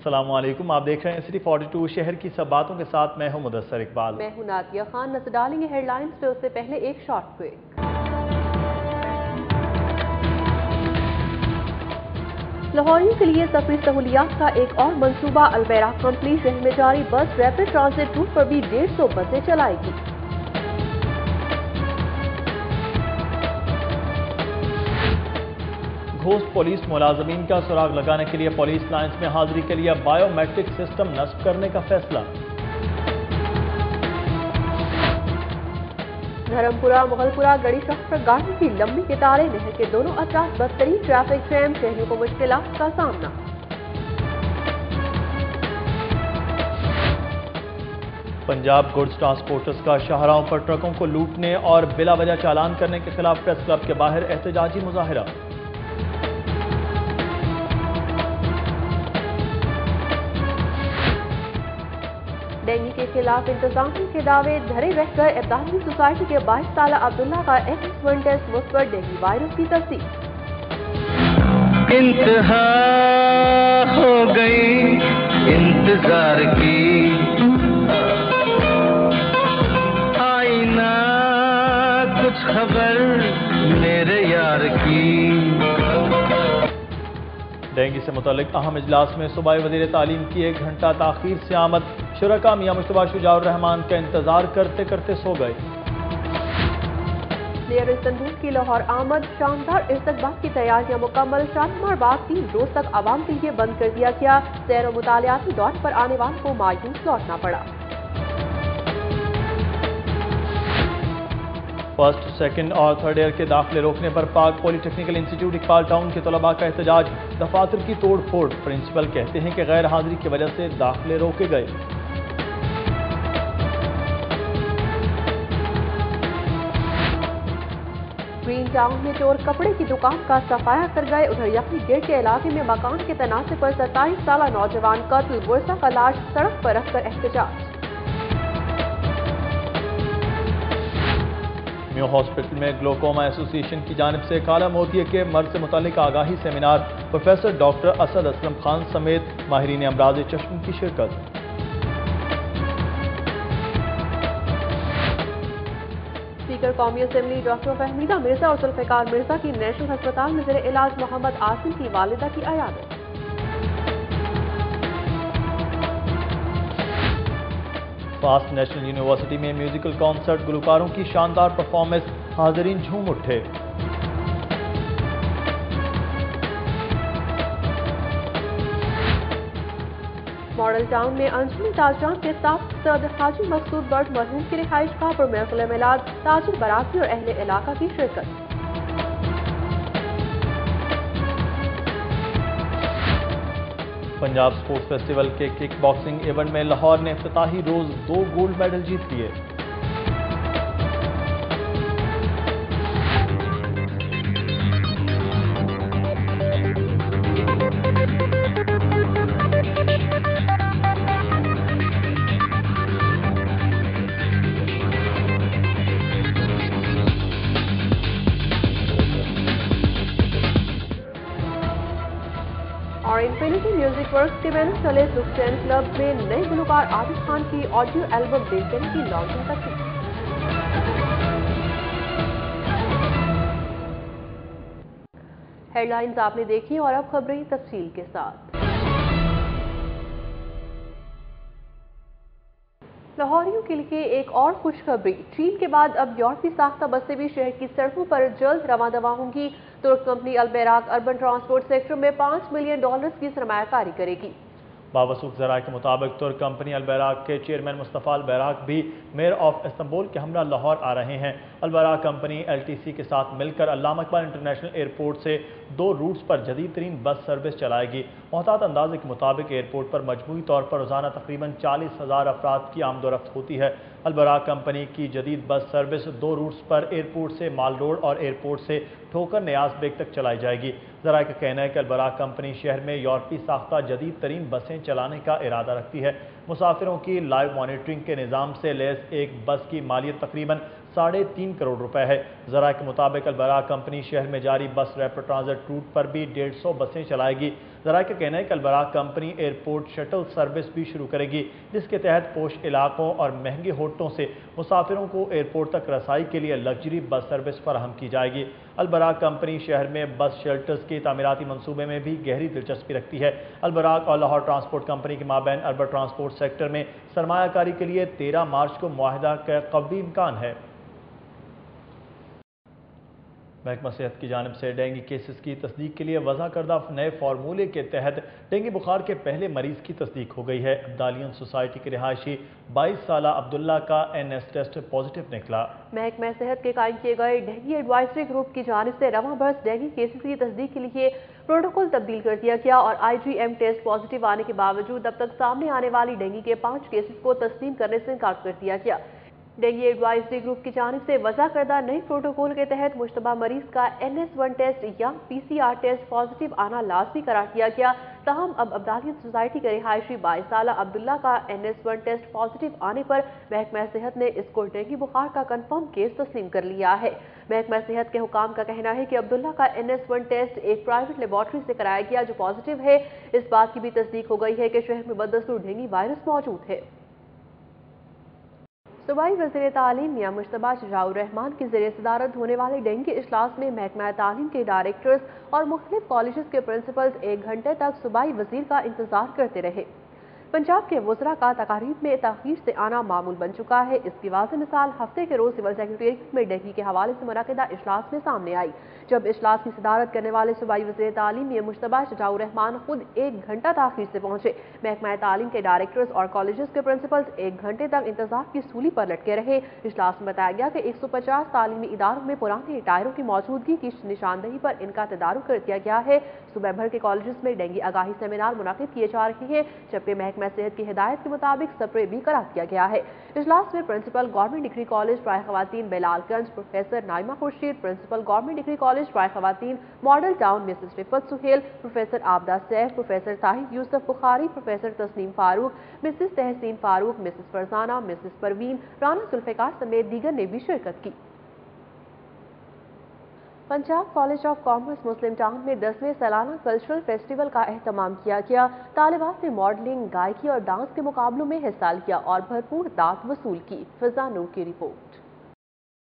السلام علیکم، آپ دیکھ رہے ہیں سٹی 42 شہر کی سب باتوں کے ساتھ میں ہوں مدثر اقبال۔ میں ہوں نادیہ خان۔ نظر ڈالیں گے ہیڈ لائنز پہ، اس سے پہلے ایک شارٹ بریک۔ لاہوریوں کے لیے سفری سہولیات کا ایک اور منصوبہ، البیراق کمپنی شہر میں جاری بس ریپڈ ٹرانزٹ روٹ پر بھی 150 بسیں چلائے گی۔ گھوسٹ پولیس ملازمین کا سراغ لگانے کے لیے پولیس لائنز میں حاضری کے لیے بائیو میٹرک سسٹم نصب کرنے کا فیصلہ۔ دھرمپورہ مغلپورہ گڑی سڑک پر گاڑی کی لمبی قطاریں، نہر کے دونوں اطراف بدترین ٹریفک جیم، شہریوں کو مشکلات کا سامنا۔ پنجاب گڈز ٹرانسپورٹرز کا شاہراہوں پر ٹرکوں کو لوٹنے اور بلا وجہ چالان کرنے کے خلاف پریس کلب کے باہر احتجاجی مظاہرہ۔ ڈینگی کے خلاف انتظامیہ کے دعوے دھرے رہ کر ابدالی سوسائٹی کے 22 سالہ عبداللہ کا FX1 ٹیسٹ مثبت، ڈینگی وائرس کی تصدیق۔ انتہا ہو گئی انتظار کی، آئینہ کچھ خبر میرے یار کی۔ ڈینگی سے متعلق اہم اجلاس میں صوبائی وزیر تعلیم کی 1 گھنٹہ تاخیر سے آمد، شرکا میاں مشتبہ شجاع الرحمان کا انتظار کرتے کرتے سو گئے۔ نیئر استنبول کی لاہور آمد، شاندار استقبال کی تیاریاں مکمل، شالیمار باغ 3 روز تک عوام کے لیے بند کر دیا گیا، سیر و مطالعاتی دور پر آنے والوں کو مایوس لوٹنا پڑا۔ فرسٹ، سیکنڈ اور تھرڈ ایئر کے داخلے روکنے پر پاک پولی ٹیکنیکل انسٹی ٹیوٹ اقبال ٹاؤن کے طلباء کا احتجاج، دفاتر کی توڑ پھوڑ، پرنسپل کہتے ہیں کہ غیر حاضری کی وجہ سے داخلے روکے گئے۔ گرین ٹاؤن میں چور کپڑے کی دکان کا صفایا کر گئے، ادھر یخنی گیٹ کے علاقے میں مکان کے تنازع پر 27 سالہ نوجوان قتل، ورثہ کا لاش سڑک پر رکھ کر احتجاج۔ میو ہاسپٹل میں گلوکوما ایسوسی ایشن کی جانب سے کالا موتیے کے مرض سے متعلق آگاہی seminar, professor doctor Asad Aslam Khan سمیت ماہرین امراض چشم کی شرکت۔ اسپیکر قومی اسمبلی ڈاکٹر فہمیدہ مرزا اور ذوالفقار مرزا کی نیشنل ہسپتال میں زیر علاج محمد عاصم کی والدہ کی عیادت۔ فاسٹ نیشنل یونیورسٹی میں میوزیکل کانسرٹ، گلوکاروں کی شاندار پرفارمنس، حاضرین جھوم اٹھے۔ ماڈل ٹاؤن میں انجمن تاجران کے ساتھ صدر حاجی مقصود برڈ مرحوم کی رہائش گاہ پر محفل میلاد، تاجر باراتی اور اہل علاقہ کی شرکت۔ پنجاب سپورٹس فیسٹیول کے کک باکسنگ ایونٹ میں لاہور نے افتتاحی روز 2 گولڈ میڈل جیت لیے۔ اور انفینٹی میوزک ورکس کے بینر تلے سکسین کلب میں نئے گلوکار عابد خان کی آڈیو ایلبم دیکھنے کی لانچنگ تک کی۔ ہیڈ لائنز آپ نے دیکھی اور اب خبریں تفصیل کے ساتھ۔ لاہوریوں کے لیے ایک اور خوشخبری، چین کے بعد اب یورپی ساختہ بسیں بھی شہر کی سڑکوں پر جلد رواں دواں ہوں گی۔ ترک کمپنی البیراق اربن ٹرانسپورٹ سیکٹر میں $5 ملین کی سرمایہ کاری کرے گی۔ بابسوخ ذرائع کے مطابق ترک کمپنی البیراق کے چیئرمین مصطفیٰ البیراق بھی میئر آف استنبول کے ہمراہ لاہور آ رہے ہیں۔ البیراق کمپنی LTC کے ساتھ مل کر علامہ اقبال انٹرنیشنل ایئرپورٹ سے 2 روٹس پر جدید ترین بس سروس چلائے گی۔ محتاط اندازے کے مطابق ایئرپورٹ پر مجموعی طور پر روزانہ تقریباً 40,000 افراد کی آمد و رفت ہوتی ہے۔ البیراق کمپنی کی جدید بس سروس 2 روٹس پر ایئرپورٹ سے مال روڈ اور ایئرپورٹ سے ٹھوکر نیاز بیگ تک چلائی جائے گی۔ ذرائع کا کہنا ہے کہ البیراق کمپنی شہر میں یورپی ساختہ جدید ترین بسیں چلانے کا ارادہ رکھتی ہے۔ مسافروں کی لائیو مانیٹرنگ کے نظام سے لیس ایک بس کی مالیت تقریباً 3.5 کروڑ روپے ہے۔ ذرائع کے مطابق البراق کمپنی شہر میں جاری بس ریپڈ ٹرانزٹ روٹ پر بھی 150 بسیں چلائے گی۔ ذرائع کا کہنا ہے کہ البراق کمپنی ایئرپورٹ شٹل سروس بھی شروع کرے گی، جس کے تحت پوش علاقوں اور مہنگے ہوٹلوں سے مسافروں کو ایئرپورٹ تک رسائی کے لیے لگژری بس سروس فراہم کی جائے گی۔ البراق کمپنی شہر میں بس شیلٹرز کے تعمیراتی منصوبے میں بھی گہری دلچسپی رکھتی ہے۔ البراق اور لاہور ٹرانسپورٹ کمپنی کے مابین اربن ٹرانسپورٹ سیکٹر میں سرمایہ کاری کے لیے 13 مارچ کو معاہدہ کا قوی امکان ہے۔ محکمہ صحت کی جانب سے ڈینگی کیسز کی تصدیق کے لیے وضع کردہ نئے فارمولے کے تحت ڈینگی بخار کے پہلے مریض کی تصدیق ہو گئی ہے۔ عبدالیین سوسائٹی کے رہائشی 22 سالہ عبداللہ کا NS ٹیسٹ پازیٹیو نکلا۔ محکمہ صحت کے قائم کیے گئے ڈینگی ایڈوائزری گروپ کی جانب سے رواں برس ڈینگی کیسز کی تصدیق کے لیے پروٹوکول تبدیل کر دیا گیا اور IgM ٹیسٹ پازیٹیو آنے کے باوجود اب تک سامنے آنے والی ڈینگی کے 5 کیسز کو تسلیم کرنے سے انکار کر دیا گیا۔ ڈینگی ایڈوائزری گروپ کی جانب سے وضع کردہ نئے پروٹوکول کے تحت مشتبہ مریض کا NS1 ٹیسٹ یا PCR ٹیسٹ پازیٹیو آنا لازمی قرار دیا گیا۔ تاہم اب عبدالیین سوسائٹی کے رہائشی 22 سالہ عبداللہ کا NS1 ٹیسٹ پازیٹیو آنے پر محکمہ صحت نے اس کو ڈینگی بخار کا کنفرم کیس تسلیم کر لیا ہے۔ محکمہ صحت کے حکام کا کہنا ہے کہ عبداللہ کا NS1 ٹیسٹ ایک پرائیویٹ لیبارٹری سے کرایا گیا جو پازیٹیو ہے۔ اس بات کی بھی تصدیق ہو گئی ہے کہ شہر میں بدستور ڈینگی وائرس موجود ہے۔ صوبائی وزیر تعلیم میاں مشتبہ شجاع الرحمان کی زیر صدارت ہونے والے ڈینگی اجلاس میں محکمہ تعلیم کے ڈائریکٹرز اور مختلف کالجز کے پرنسپلز 1 گھنٹے تک صوبائی وزیر کا انتظار کرتے رہے۔ پنجاب کے وزراء کا تقاریب میں تاخیر سے آنا معمول بن چکا ہے۔ اس کی واضح مثال ہفتے کے روز سول سیکریٹریٹ میں ڈینگی کے حوالے سے منعقدہ اجلاس میں سامنے آئی، جب اجلاس کی صدارت کرنے والے صوبائی وزیر تعلیم میاں مشتبہ شجاع الرحمان خود 1 گھنٹہ تاخیر سے پہنچے۔ محکمہ تعلیم کے ڈائریکٹرز اور کالجز کے پرنسپلز 1 گھنٹے تک انتظار کی سولی پر لٹکے رہے۔ اجلاس میں بتایا گیا کہ 150 تعلیمی اداروں میں پرانے ٹائروں کی موجودگی کی نشاندہی پر ان کا تدارک کر دیا گیا ہے۔ صوبہ بھر کے کالجز میں ڈینگی آگاہی سیمینار منعقد کیے جا رہے ہیں، جبکہ محکمہ صحت کی ہدایت کے مطابق سپرے بھی کرا دیا گیا ہے۔ اجلاس میں پرنسپل گورنمنٹ ڈگری کالج رائے خواتین Bilal Ganj professor Naima Khurshid, principal government degree college رائے خواتین model town Mrs Riffat Sohail, professor Abida Saif, professor Tahir Yousuf Bukhari, professor Tasneem Farooq, Mrs Tehseen Farooq, Mrs Farzana, Mrs Parveen, Rana Zulfiqar سمیت دیگر نے بھی شرکت کی۔ Punjab college of commerce Muslim town میں 10ویں سالانہ کلچرل فیسٹیول کا اہتمام کیا گیا۔ طالبات نے ماڈلنگ، گائکی اور ڈانس کے مقابلوں میں حصہ لیا اور بھرپور داد وصول کی۔ فضا نور کی report.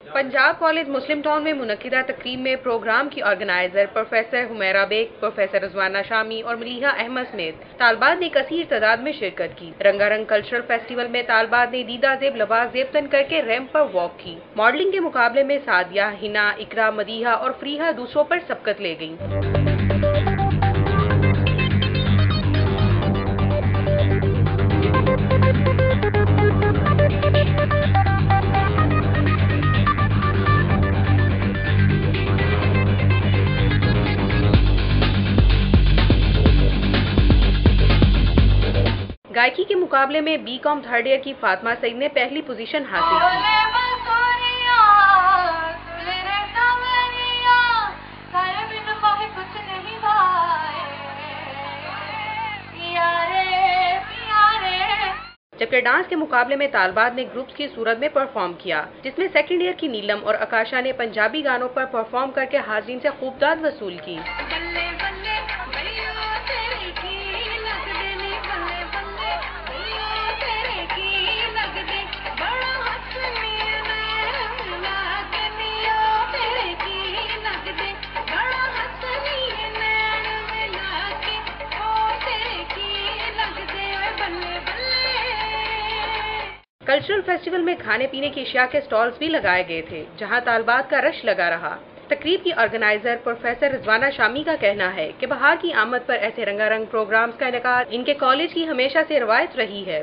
Punjab college Muslim town میں منعقدہ تقریب میں پروگرام کی organiser professor Humaira Baig, professor Rizwana Shami اور ملیحہ احمد سمیت طالبات نے کثیر تعداد میں شرکت کی۔ رنگا رنگ کلچرل فیسٹیول میں طالبات نے دیدہ زیب لباس زیب تن کر کے ریمپ پر واک کی۔ ماڈلنگ کے مقابلے میں سعدیہ، ہنا، اقرا، مدیحہ اور فریحہ دوسروں پر سبقت لے گئیں۔ گائکی کے مقابلے میں BCom 3rd ایئر کی فاطمہ سعید نے پہلی پوزیشن حاصل کی۔ جبکہ ڈانس کے مقابلے میں طالبات نے گروپس کی صورت میں پرفارم کیا، جس میں 2nd ایئر کی نیلم اور آکاشا نے پنجابی گانوں پر پرفارم کر کے حاضرین سے خوب داد وصول کی۔ کلچرل فیسٹیول میں کھانے پینے کی اشیاء کے سٹالز بھی لگائے گئے تھے، جہاں طالبات کا رش لگا رہا۔ تقریب کی آرگنائزر پروفیسر رضوانہ شامی کا کہنا ہے کہ بہار کی آمد پر ایسے رنگا رنگ پروگرامز کا انعقاد ان کے کالج کی ہمیشہ سے روایت رہی ہے۔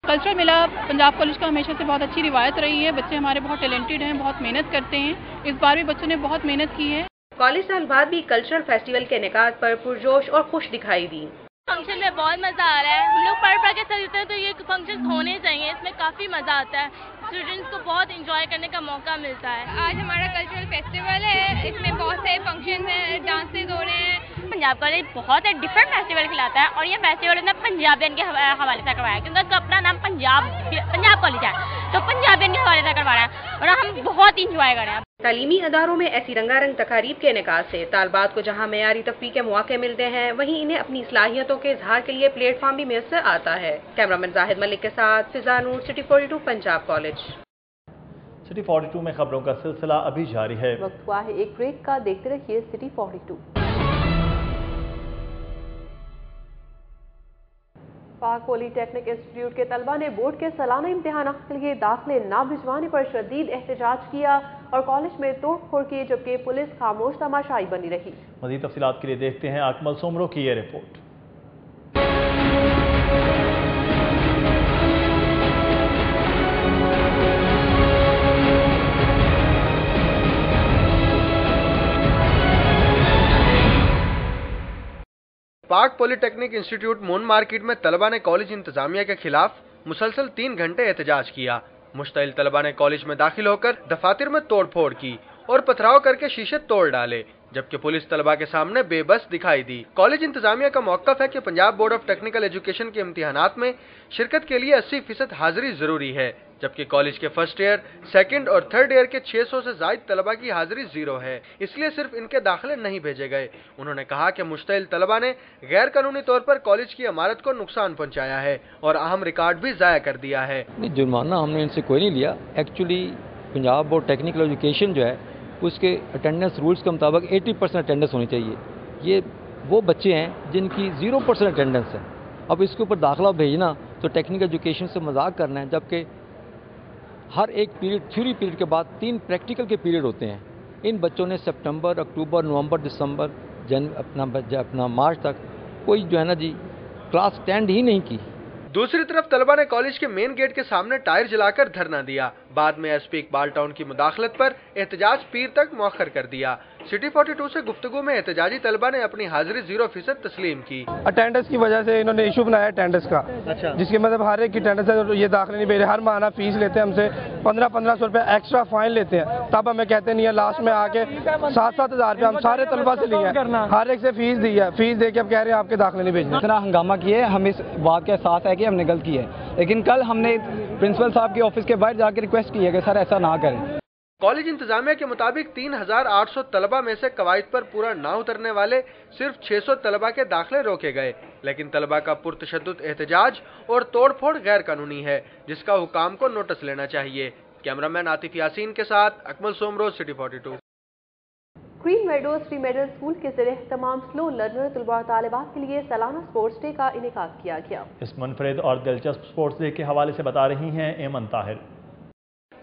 کلچرل میلہ پنجاب کالج کا ہمیشہ سے بہت اچھی روایت رہی ہے۔ بچے ہمارے بہت ٹیلنٹڈ ہیں، بہت محنت کرتے ہیں۔ اس بار بھی بچوں نے بہت محنت کی ہے۔ کالج طالبات بھی کلچرل فیسٹیول کے انعقاد پر پرجوش اور خوش دکھائی دی۔ فنکشن میں بہت مزہ آ رہا ہے۔ ہم لوگ پڑھ کے سجتے ہیں تو یہ فنکشن ہونے چاہیے، اس میں کافی مزہ آتا ہے، اسٹوڈنٹس کو بہت انجوائے کرنے کا موقع ملتا ہے۔ آج ہمارا کلچرل فیسٹیول ہے، اس میں بہت سے فنکشن ہیں، ڈانسز ہو رہے ہیں۔ پنجاب کالج بہت ایک ڈفرینٹ فیسٹیول کھلاتا ہے اور یہ فیسٹیول نے پنجابین کے حوالے سے کروایا ہے، کیونکہ اس کا اپنا نام پنجاب کالج ہے، تو پنجابین کے حوالے سے کروا رہا ہے اور ہم بہت انجوائے کر رہے ہیں۔ تعلیمی اداروں میں ایسی رنگارنگ تقاریب کے انعقاد سے طالبات کو جہاں معیاری تفریح کے مواقع ملتے ہیں، وہیں انہیں اپنی صلاحیتوں کے اظہار کے لیے پلیٹ فارم بھی میسر آتا ہے۔ کیمرامین زاہد ملک کے ساتھ فضا نور، سٹی 42 پنجاب کالج۔ سٹی 42 میں خبروں کا سلسلہ ابھی جاری ہے۔ وقت ہوا ہے ایک بریک کا، دیکھتے رہیے سٹی 42۔ پاک پولی ٹیکنک انسٹیٹیوٹ کے طلبہ نے بورڈ کے سالانہ امتحانات کے لیے داخلے نہ بھجوانے پر شدید احتجاج کیا اور کالج میں توڑ پھوڑ کی، جبکہ پولیس خاموش تماشائی بنی رہی۔ مزید تفصیلات کے لیے دیکھتے ہیں اکمل سومرو کی یہ رپورٹ۔ پاک پولی ٹیکنک انسٹیٹیوٹ مون مارکیٹ میں طلبہ نے کالج انتظامیہ کے خلاف مسلسل 3 گھنٹے احتجاج کیا۔ مشتعل طلبہ نے کالج میں داخل ہو کر دفاتر میں توڑ پھوڑ کی اور پتھراؤ کر کے شیشے توڑ ڈالے، جبکہ پولیس طلبہ کے سامنے بے بس دکھائی دی۔ کالج انتظامیہ کا موقف ہے کہ Punjab board of technical education کے امتحانات میں شرکت کے لیے 80% حاضری ضروری ہے، جبکہ کالج کے فرسٹ ایئر، سیکنڈ اور تھرڈ ایئر کے 600 سے زائد طلبہ کی حاضری 0 ہے، اس لیے صرف ان کے داخلے نہیں بھیجے گئے۔ انہوں نے کہا کہ مشتعل طلبہ نے غیر قانونی طور پر کالج کی عمارت کو نقصان پہنچایا ہے اور اہم ریکارڈ بھی ضائع کر دیا ہے۔ جرمانہ ہم نے ان سے کوئی نہیں لیا، actually Punjab board technical education جو ہے اس کے اٹینڈنس رولز کے مطابق 80% اٹینڈنس ہونی چاہیے۔ یہ وہ بچے ہیں جن کی 0% اٹینڈنس ہے، اب اس کے اوپر داخلہ بھیجنا تو ٹیکنیکل ایجوکیشن سے مذاق کرنا ہے، جبکہ ہر ایک پیریڈ، تھیوری پیریڈ کے بعد 3 پریکٹیکل کے پیریڈ ہوتے ہیں۔ ان بچوں نے سپٹمبر، اکتوبر، نومبر، دسمبر، اپنا مارچ تک کوئی جو ہے نا جی کلاس اٹینڈ ہی نہیں کی۔ دوسری طرف طلبہ نے کالج کے مین گیٹ کے سامنے ٹائر جلا کر دھرنا دیا، بعد میں ایس پی اقبال ٹاؤن کی مداخلت پر احتجاج پیر تک مؤخر کر دیا۔ سٹی 42 سے گفتگو میں احتجاجی طلبہ نے اپنی حاضری 0% تسلیم کی۔ اٹینڈنس کی وجہ سے انہوں نے ایشو بنایا اٹینڈنس کا، جس کے مطلب ہر ایک کی اٹینڈنس ہے، یہ داخلے نہیں بھیج رہے، ہر ماہانہ فیس لیتے ہیں ہم سے 1500 روپے ایکسٹرا فائن لیتے ہیں، تب ہمیں کہتے نہیں ہے، لاسٹ میں آ کے 7,000 روپے ہم سارے طلبہ سے لیے ہیں، ہر ایک سے فیس دی ہے، فیس دے کے اب کہہ رہے ہیں آپ کے داخلے نہیں بھیجنے۔ اتنا ہنگامہ کیے، ہم اس بات کا احساس ہے کہ ہم نے غلط کی ہے، لیکن کل ہم نے پرنسپل صاحب کے آفس کے باہر جا کے ریکویسٹ کی ہے کہ سر ایسا نہ کریں۔ کالج انتظامیہ کے مطابق 3,800 طلبہ میں سے قواعد پر پورا نہ اترنے والے صرف 600 طلبہ کے داخلے روکے گئے، لیکن طلبہ کا پرتشدد احتجاج اور توڑ پھوڑ غیر قانونی ہے، جس کا حکام کو نوٹس لینا چاہیے۔ کیمرامین عاطف یاسین کے ساتھ اکمل سومرو، سٹی 42۔ گرین میڈوز پری میڈل اسکول کے زیر اہتمام سلو لرنر طلباء اور طالبات کے لیے سالانہ اسپورٹس ڈے کا انعقاد کیا گیا۔ اس منفرد اور دلچسپ اسپورٹس ڈے کے حوالے سے بتا رہی ہیں Aiman Tahir.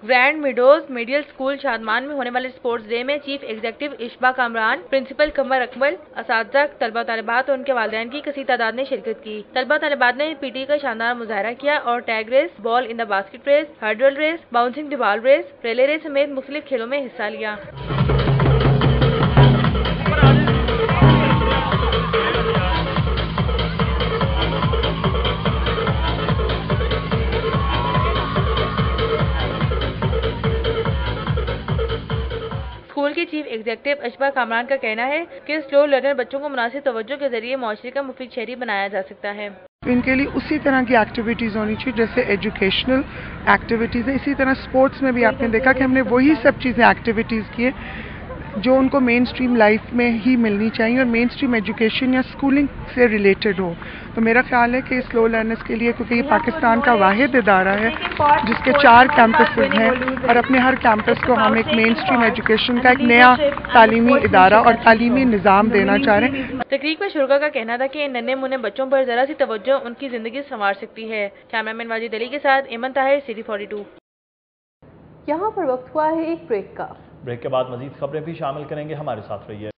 Grand meadows model school Shadman میں ہونے والے اسپورٹس ڈے میں chief executive Ashba Kamran, principal Qamar Akmal, اساتذہ، طلبہ طالبات اور ان کے والدین کی کثیر تعداد نے شرکت کی۔ طلبہ طالبات نے پی ٹی کا شاندار مظاہرہ کیا اور tag race, ball in the basket race, hurdle race, bouncing the ball race, relay race سمیت مختلف کھیلوں میں حصہ لیا۔ اسکول کے چیف ایگزیکٹو اشبا کامران کا کہنا ہے کہ سلو لرنر بچوں کو مناسب توجہ کے ذریعے معاشرے کا مفید شہری بنایا جا سکتا ہے۔ ان کے لیے اسی طرح کی ایکٹیویٹیز ہونی چاہیے جیسے ایجوکیشنل ایکٹیویٹیز ہیں، اسی طرح سپورٹس میں بھی آپ نے دیکھا کہ ہم نے وہی سب چیزیں ایکٹیویٹیز کی ہیں جو ان کو مین سٹریم لائف میں ہی ملنی چاہیے اور مین سٹریم ایجوکیشن یا اسکولنگ سے ریلیٹڈ ہو۔ تو میرا خیال ہے کہ سلو لرنرز کے لیے، کیونکہ یہ پاکستان کا واحد ادارہ ہے جس کے 4 کیمپسز ہیں اور اپنے ہر کیمپس کو ہم ایک مین سٹریم ایجوکیشن کا ایک نیا تعلیمی ادارہ اور تعلیمی نظام دینا چاہ رہے ہیں۔ تقریب میں شرکا کا کہنا تھا کہ ان ننھے منھے بچوں پر ذرا سی توجہ ان کی زندگی سنوار سکتی ہے۔ کیمرامین واجد علی کے ساتھ ایمن طاہر، سٹی 42۔ یہاں پر وقت ہوا ہے ایک بریک کا۔ بریک کے بعد مزید خبریں بھی شامل کریں گے، ہمارے ساتھ رہیے۔